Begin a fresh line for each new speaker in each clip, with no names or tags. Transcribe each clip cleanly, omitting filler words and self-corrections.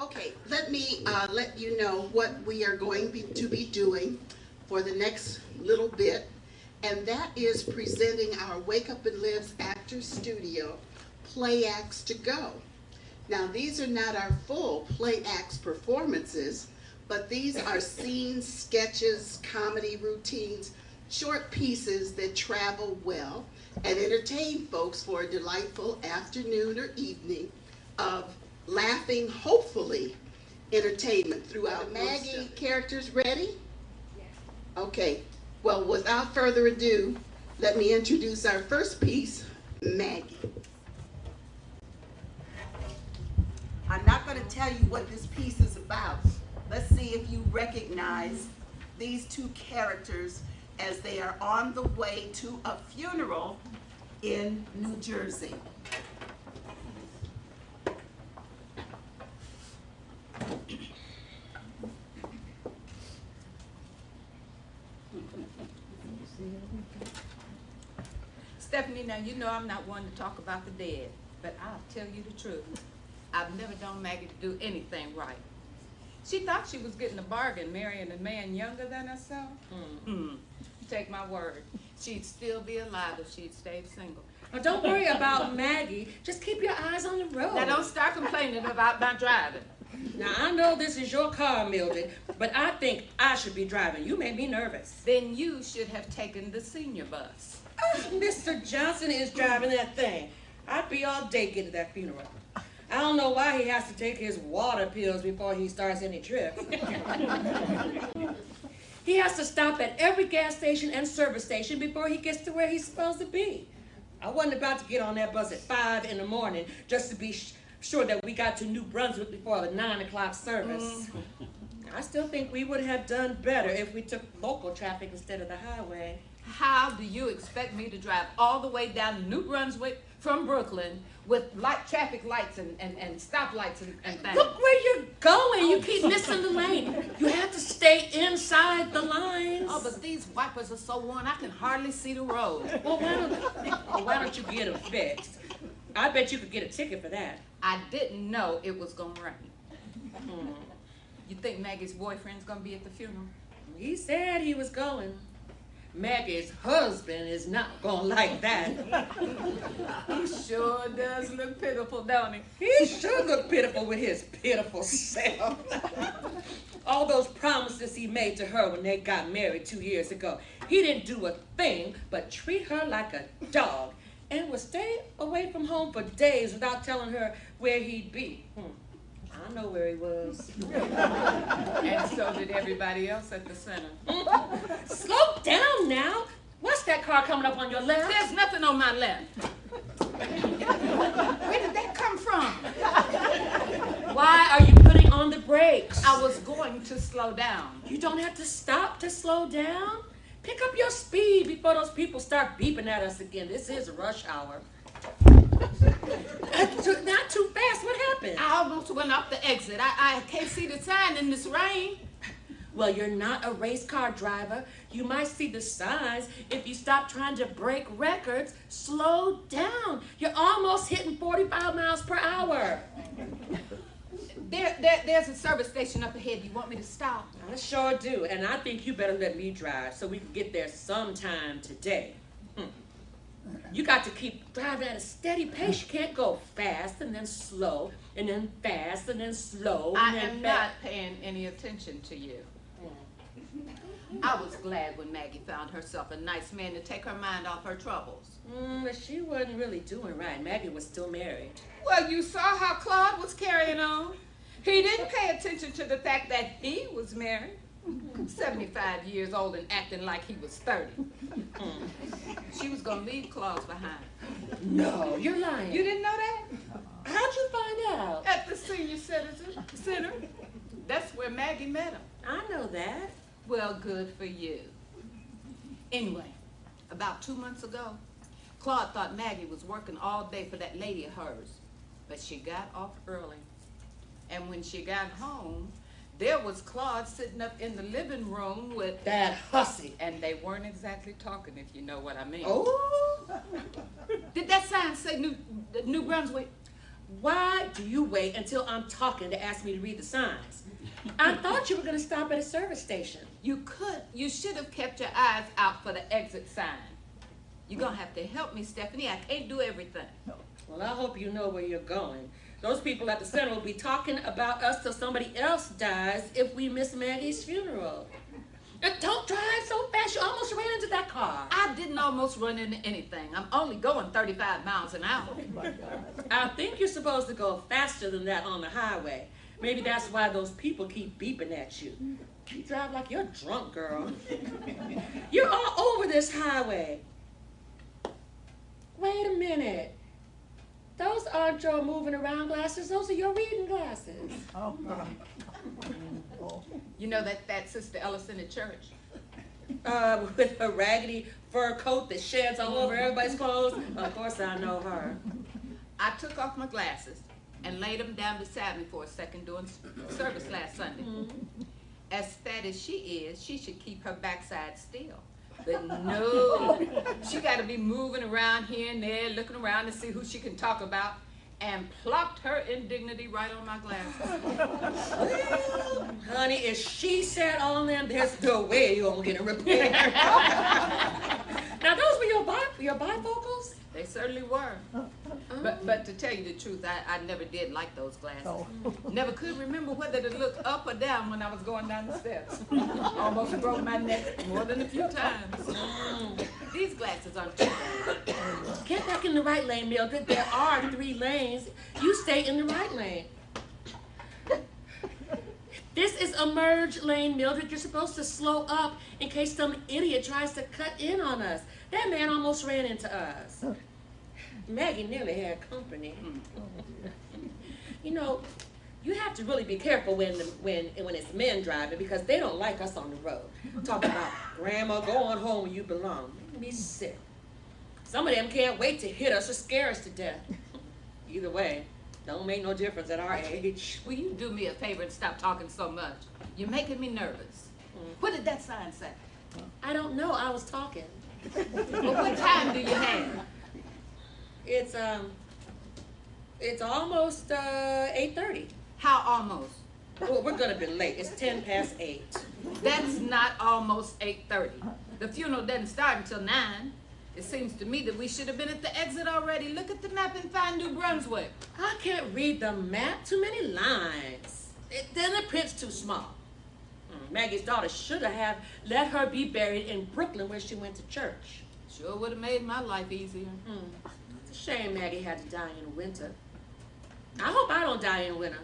Okay, let me let you know what we are going to be doing for the next little bit, and that is presenting our Wake Up and Live's Actors Studio PlayActs to Go. Now, these are not our full PlayActs performances, but these are scenes, sketches, comedy routines, short pieces that travel well and entertain folks for a delightful afternoon or evening of laughing, hopefully, entertainment throughout. Maggie characters ready? Yes. Okay, well, without further ado, let me introduce our first piece, Maggie. I'm not going to tell you what this piece is about. Let's see if you recognize these two characters as they are on the way to a funeral in New Jersey.
Stephanie, now you know I'm not one to talk about the dead, but I'll tell you the truth. I've never known Maggie to do anything right. She thought she was getting a bargain marrying a man younger than herself. Take my word, she'd still be alive if she'd stayed single.
Now don't worry about Maggie. Just keep your eyes on the road.
Now don't start complaining about my driving.
Now I know this is your car, Mildred, but I think I should be driving. You made me nervous.
Then you should have taken the senior bus.
Mr. Johnson is driving that thing. I'd be all day getting to that funeral. I don't know why he has to take his water pills before he starts any trip. He has to stop at every gas station and service station before he gets to where he's supposed to be. I wasn't about to get on that bus at 5 in the morning just to be sure that we got to New Brunswick before the 9 o'clock service. I still think we would have done better if we took local traffic instead of the highway.
How do you expect me to drive all the way down to New Brunswick from Brooklyn with traffic lights and stoplights and things?
Look where you're going. You keep missing the lane. You have to stay inside the lines.
Oh, but these wipers are so worn, I can hardly see the road.
Well, why don't you get them fixed? I bet you could get a ticket for that.
I didn't know it was going to rain. You think Maggie's boyfriend's going to be at the funeral?
He said he was going. Maggie's husband is not going to like that.
He sure does look pitiful, don't he?
He sure look pitiful with his pitiful self. All those promises he made to her when they got married 2 years ago. He didn't do a thing but treat her like a dog and would stay away from home for days without telling her where he'd be. I know where he was.
And so did everybody else at the center.
Slow down now. What's that car coming up on your left?
There's nothing on my left. Where did that come from?
Why are you putting on the brakes?
I was going to slow down.
You don't have to stop to slow down. Pick up your speed before those people start beeping at us again. This is rush hour. Not too fast. What happened?
I almost went off the exit. I can't see the sign in this rain.
Well, you're not a race car driver. You might see the signs if you stop trying to break records. Slow down. You're almost hitting 45 miles per hour.
There's a service station up ahead. You want me to stop?
I sure do. And I think you better let me drive so we can get there sometime today. You got to keep driving at a steady pace. You can't go fast and then slow and then fast and then slow.
I am not paying any attention to you. I was glad when Maggie found herself a nice man to take her mind off her troubles.
But she wasn't really doing right. Maggie was still married.
Well, you saw how Claude was carrying on. He didn't pay attention to the fact that he was married. 75 years old and acting like he was 30. She was going to leave Claude behind.
No, you're lying.
You didn't know that?
How'd you find out?
At the senior citizen center. That's where Maggie met him.
I know that.
Well, good for you. Anyway, about 2 months ago, Claude thought Maggie was working all day for that lady of hers, but she got off early. And when she got home, there was Claude sitting up in the living room with
that hussy.
And they weren't exactly talking, if you know what I mean.
Oh.
Did that sign say New Brunswick?
Why do you wait until I'm talking to ask me to read the signs? I thought you were going to stop at a service station.
You should have kept your eyes out for the exit sign. You're gonna have to help me, Stephanie. I can't do everything.
Well, I hope you know where you're going. Those people at the center will be talking about us till somebody else dies if we miss Maggie's funeral. Don't drive so fast. You almost ran into that car.
I didn't almost run into anything. I'm only going 35 miles an hour.
I think you're supposed to go faster than that on the highway. Maybe that's why those people keep beeping at you. You drive like you're drunk, girl. You're all over this highway. Wait a minute. Those aren't your moving around glasses. Those are your reading glasses.
You know that Sister Ellison at church?
With her raggedy fur coat that sheds all over everybody's clothes. Of course I know her.
I took off my glasses and laid them down beside me for a second during service last Sunday. As fat as she is, she should keep her backside still. But no, she got to be moving around here and there, looking around to see who she can talk about, and plopped her indignity right on my glasses.
Well, honey, if she sat on them, there's no way you're going to get a repair. Now, those were your bifocals?
They certainly were. But to tell you the truth, I never did like those glasses. Never could remember whether to look up or down when I was going down the steps. Almost broke my neck more than a few times. These glasses aren't too bad.
Get back in the right lane, Mildred. There are 3 lanes. You stay in the right lane. This is a merge lane, Mildred. You're supposed to slow up in case some idiot tries to cut in on us. That man almost ran into us. Maggie nearly had company. You know, you have to really be careful when it's men driving because they don't like us on the road. Talking about grandma going home where you belong. Make me sick. Some of them can't wait to hit us or scare us to death. Either way, don't make no difference at our age.
Will you do me a favor and stop talking so much? You're making me nervous. What did that sign say?
I don't know. I was talking.
Well, what time do you have?
It's almost 8:30.
How almost?
Well, we're gonna be late. It's 10 past 8.
That's not almost 8:30. The funeral doesn't start until 9. It seems to me that we should have been at the exit already. Look at the map and find New Brunswick.
I can't read the map. Too many lines. Then the print's too small. Maggie's daughter should have let her be buried in Brooklyn where she went to church.
Sure would have made my life easier.
It's a shame Maggie had to die in the winter. I hope I don't die in winter.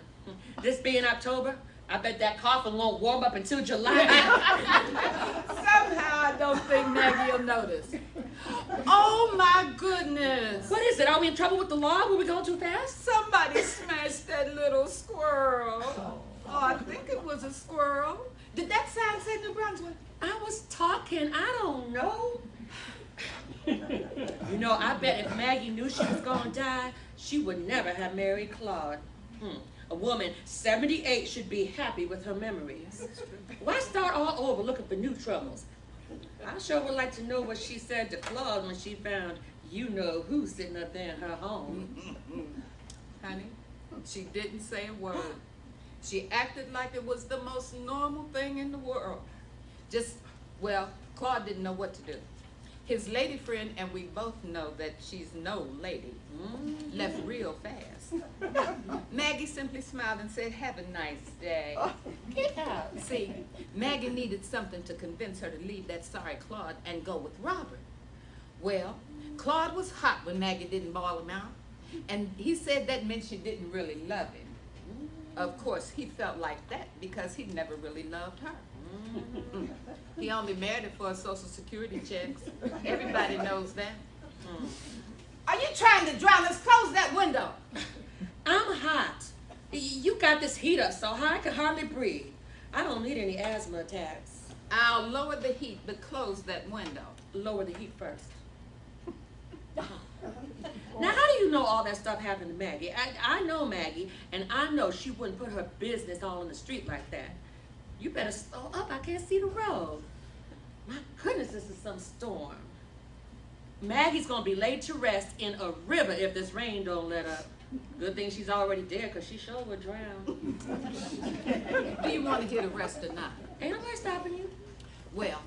This being October, I bet that coffin won't warm up until July.
Somehow I don't think Maggie will notice. Oh my goodness.
What is it? Are we in trouble with the law? Were we going too fast?
Somebody smashed that little squirrel. Oh, I think it was a squirrel. Did that sign say New Brunswick?
I was talking. I don't know. You know, I bet if Maggie knew she was going to die, she would never have married Claude. A woman 78 should be happy with her memories. Why start all over looking for new troubles? I sure would like to know what she said to Claude when she found you-know-who sitting up there in her home.
Honey, she didn't say a word. She acted like it was the most normal thing in the world. Well, Claude didn't know what to do. His lady friend, and we both know that she's no lady, left real fast. Maggie simply smiled and said, "Have a nice day."
Get out.
See, Maggie needed something to convince her to leave that sorry Claude and go with Robert. Well, Claude was hot when Maggie didn't bawl him out, and he said that meant she didn't really love him. Of course, he felt like that because he never really loved her. He only married her for her Social Security checks. Everybody knows that. Are you trying to drown us? Close that window.
I'm hot. You got this heater so hot I can hardly breathe. I don't need any asthma attacks.
I'll lower the heat, but close that window.
Lower the heat first. Now, how do you know all that stuff happened to Maggie? I know Maggie, and I know she wouldn't put her business all in the street like that. You better slow up. I can't see the road. My goodness, this is some storm. Maggie's going to be laid to rest in a river if this rain don't let up. Good thing she's already dead, because she sure would drown.
Do you want to hear the rest or not?
Ain't nobody stopping you.
Well,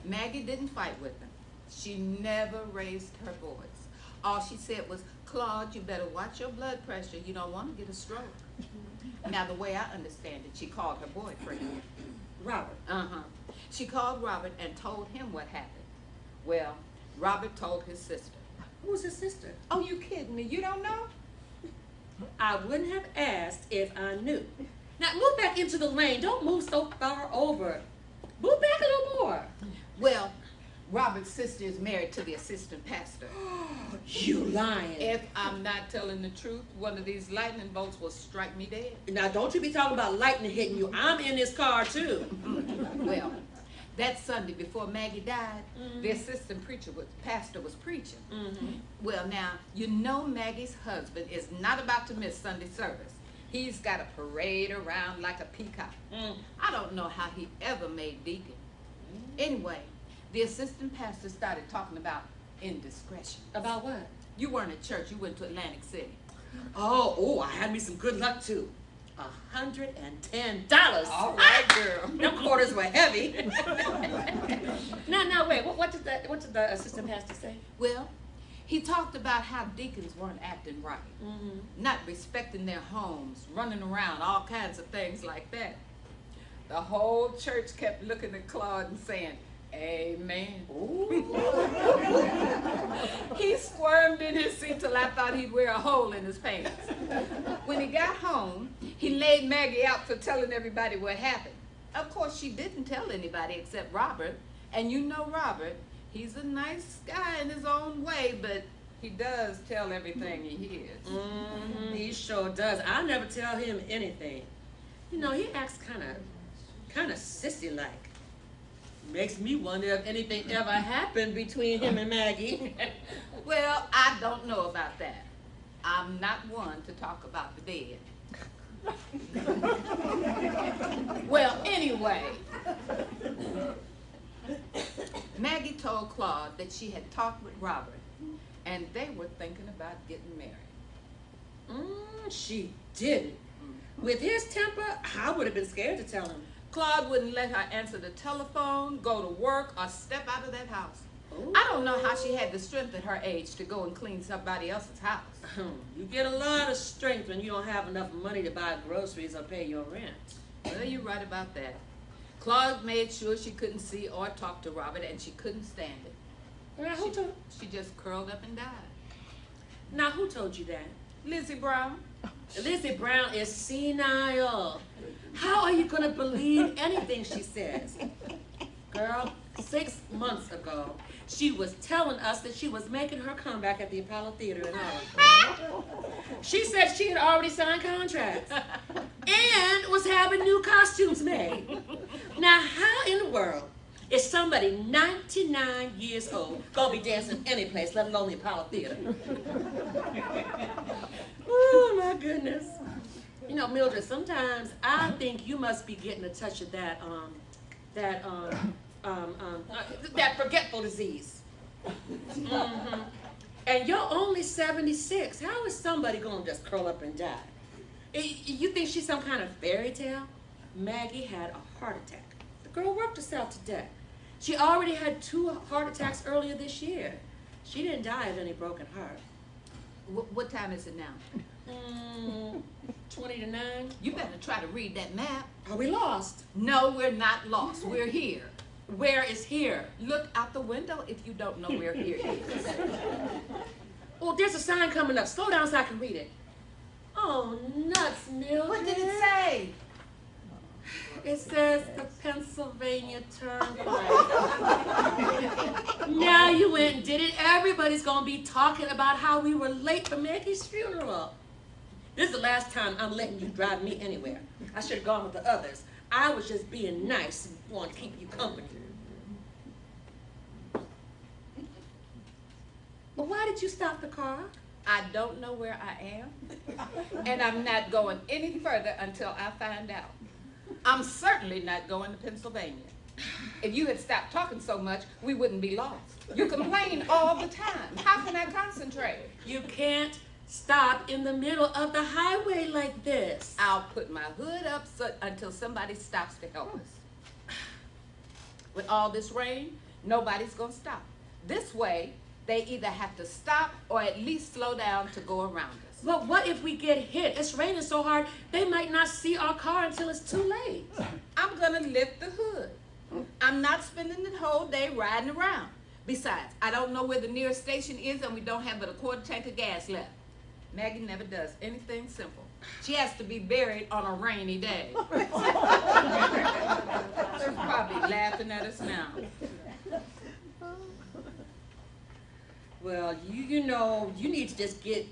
Maggie didn't fight with him. She never raised her voice. All she said was, Claude, you better watch your blood pressure. You don't want to get a stroke. Now, the way I understand it, she called her boyfriend.
Robert.
Uh-huh. She called Robert and told him what happened. Well, Robert told his sister.
Who's his sister?
Oh, you kidding me? You don't know?
I wouldn't have asked if I knew. Now, move back into the lane. Don't move so far over. Move back a little more.
Well, Robert's sister is married to the assistant pastor.
You lying.
If I'm not telling the truth, one of these lightning bolts will strike me dead.
Now, don't you be talking about lightning hitting you. I'm in this car, too.
Well, that Sunday before Maggie died, the assistant pastor was preaching. Well, now, you know Maggie's husband is not about to miss Sunday service. He's got a parade around like a peacock. I don't know how he ever made deacon. Anyway, the assistant pastor started talking about indiscretion.
About what?
You weren't at church, you went to Atlantic City.
Oh, I had me some good luck, too. $110.
All right, girl.
Them quarters were heavy. Now, wait. What did the assistant pastor say?
Well, he talked about how deacons weren't acting right, not respecting their homes, running around, all kinds of things like that. The whole church kept looking at Claude and saying, Amen. He squirmed in his seat till I thought he'd wear a hole in his pants. When he got home, he laid Maggie out for telling everybody what happened. Of course, she didn't tell anybody except Robert. And you know Robert, he's a nice guy in his own way, but he does tell everything he hears.
He sure does. I never tell him anything. You know, he acts kind of sissy-like. Makes me wonder if anything ever happened between him and Maggie.
Well, I don't know about that. I'm not one to talk about the dead. Well, anyway, Maggie told Claude that she had talked with Robert and they were thinking about getting married.
She didn't. With his temper, I would have been scared to tell him.
Claude wouldn't let her answer the telephone, go to work, or step out of that house.
Ooh.
I don't know how she had the strength at her age to go and clean somebody else's house.
You get a lot of strength when you don't have enough money to buy groceries or pay your rent.
Well, you're right about that. Claude made sure she couldn't see or talk to Robert, and she couldn't stand it.
Now,
She just curled up and died.
Now, who told you that?
Lizzie Brown.
Lizzie Brown is senile. How are you going to believe anything she says? Girl, 6 months ago, she was telling us that she was making her comeback at the Apollo Theater in Arlington. She said she had already signed contracts and was having new costumes made. Now, how in the world is somebody 99 years old going to be dancing any place, let alone the Apollo Theater? Oh, my goodness. You know, Mildred, sometimes I think you must be getting a touch of that forgetful disease. And you're only 76. How is somebody going to just curl up and die? You think she's some kind of fairy tale? Maggie had a heart attack. The girl worked herself to death. She already had 2 heart attacks earlier this year. She didn't die of any broken heart.
What time is it now?
20 to 9.
You better try to read that map.
Are we lost?
No, we're not lost. We're here.
Where is here?
Look out the window if you don't know where here is.
Oh, there's a sign coming up. Slow down so I can read it. Oh, nuts, Mildred.
What did it say?
It says the Pennsylvania Turnpike. Now you went and did it. Everybody's going to be talking about how we were late for Maggie's funeral. This is the last time I'm letting you drive me anywhere. I should have gone with the others. I was just being nice and wanted to keep you company. Well, why did you stop the car?
I don't know where I am, and I'm not going any further until I find out. I'm certainly not going to Pennsylvania. If you had stopped talking so much, we wouldn't be lost. You complain all the time. How can I concentrate?
You can't stop in the middle of the highway like this.
I'll put my hood up until somebody stops to help us. With all this rain, nobody's gonna stop. This way, they either have to stop or at least slow down to go around us.
But what if we get hit? It's raining so hard, they might not see our car until it's too late.
I'm gonna lift the hood. I'm not spending the whole day riding around. Besides, I don't know where the nearest station is and we don't have but a quarter tank of gas left. Maggie never does anything simple. She has to be buried on a rainy day. She's probably laughing at us now.
Well, you know, you need to just get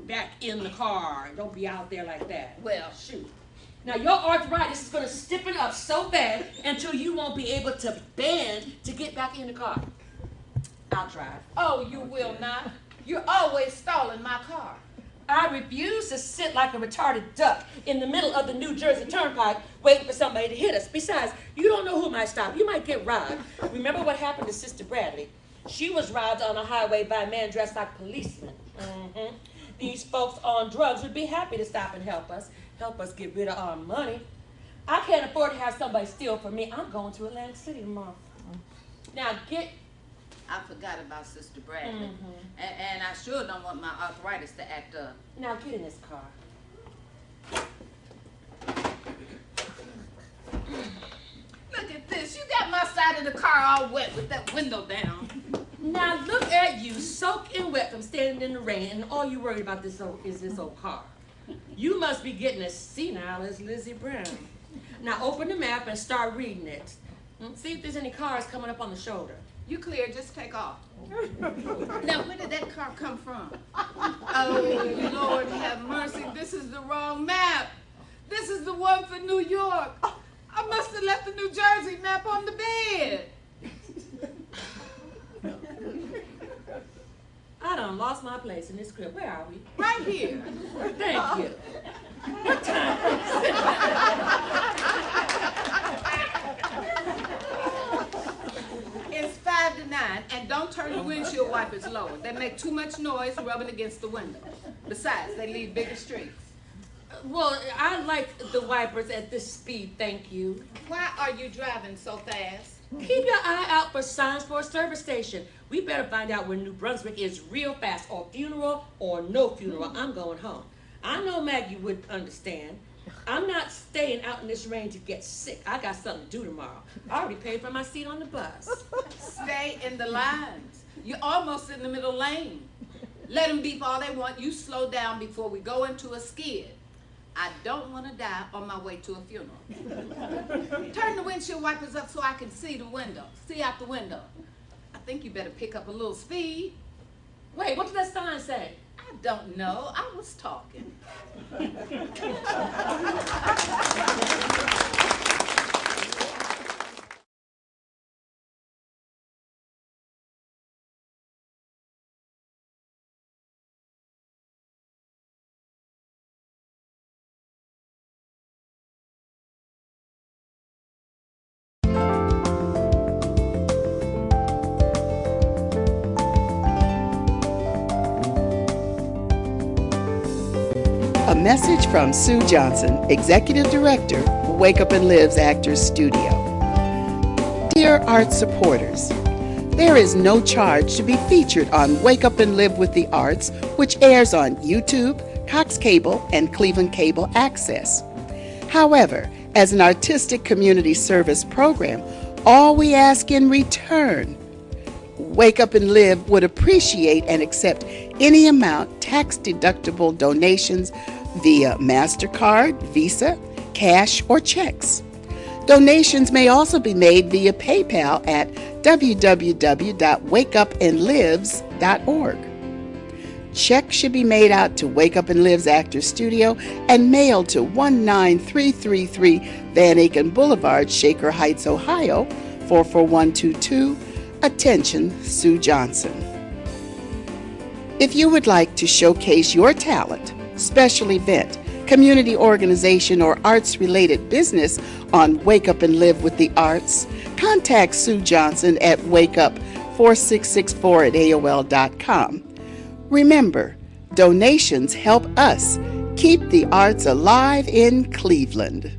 back in the car and don't be out there like that.
Well,
Shoot. Now, your arthritis is going to stiffen up so bad until you won't be able to bend to get back in the car. I'll drive.
oh, you will not. You're always stalling my car.
I refuse to sit like a retarded duck in the middle of the New Jersey Turnpike waiting for somebody to hit us. Besides, you don't know who might stop. You might get robbed. Remember what happened to Sister Bradley? She was robbed on a highway by a man dressed like a policeman. These folks on drugs would be happy to stop and help us get rid of our money. I can't afford to have somebody steal from me. I'm going to Atlantic City tomorrow. Now
I forgot about Sister Bradley. And I sure don't want my arthritis to act up.
Now get in this car.
Look at this. You got my side of the car all wet with that window down.
Now look at you, soaking wet from standing in the rain, and all you worried about is this old car. You must be getting as senile as Lizzie Brown. Now open the map and start reading it. See if there's any cars coming up on the shoulder.
You clear, just take off. Now, where did that car come from? Oh, Lord have mercy. This is the wrong map. This is the one for New York. I must have left the New Jersey map on the bed.
I done lost my place in this crib. Where are we?
Right here.
Thank you. What time is it?
It's 5 to 9, and don't turn the windshield wipers lower. They make too much noise rubbing against the window. Besides, they leave bigger streaks.
Well, I like the wipers at this speed, thank you.
Why are you driving so fast?
Keep your eye out for signs for a service station. We better find out where New Brunswick is real fast, or funeral or no funeral. I'm going home. I know Maggie would understand. I'm not staying out in this rain to get sick. I got something to do tomorrow. I already paid for my seat on the bus.
Stay in the lines. You're almost in the middle lane. Let them beep all they want. You slow down before we go into a skid. I don't want to die on my way to a funeral. Turn the windshield wipers up so I can see the window. See out the window. I think you better pick up a little speed.
Wait, what did that sign say?
I don't know. I was talking.
A message from Sue Johnson, Executive Director, Wake Up and Live's Actors Studio. Dear art supporters, there is no charge to be featured on Wake Up and Live with the Arts, which airs on YouTube, Cox Cable, and Cleveland Cable Access. However, as an artistic community service program, all we ask in return, Wake Up and Live would appreciate and accept any amount tax-deductible donations via MasterCard, Visa, cash, or checks. Donations may also be made via PayPal at www.wakeupandlives.org. Checks should be made out to Wake Up and Live's Actors Studio and mailed to 19333 Van Aken Boulevard, Shaker Heights, Ohio, 44122. Attention, Sue Johnson. If you would like to showcase your talent, special event, community organization, or arts-related business on Wake Up and Live with the Arts, contact Sue Johnson at wakeup4664@aol.com. Remember, Donations help us keep the arts alive in Cleveland.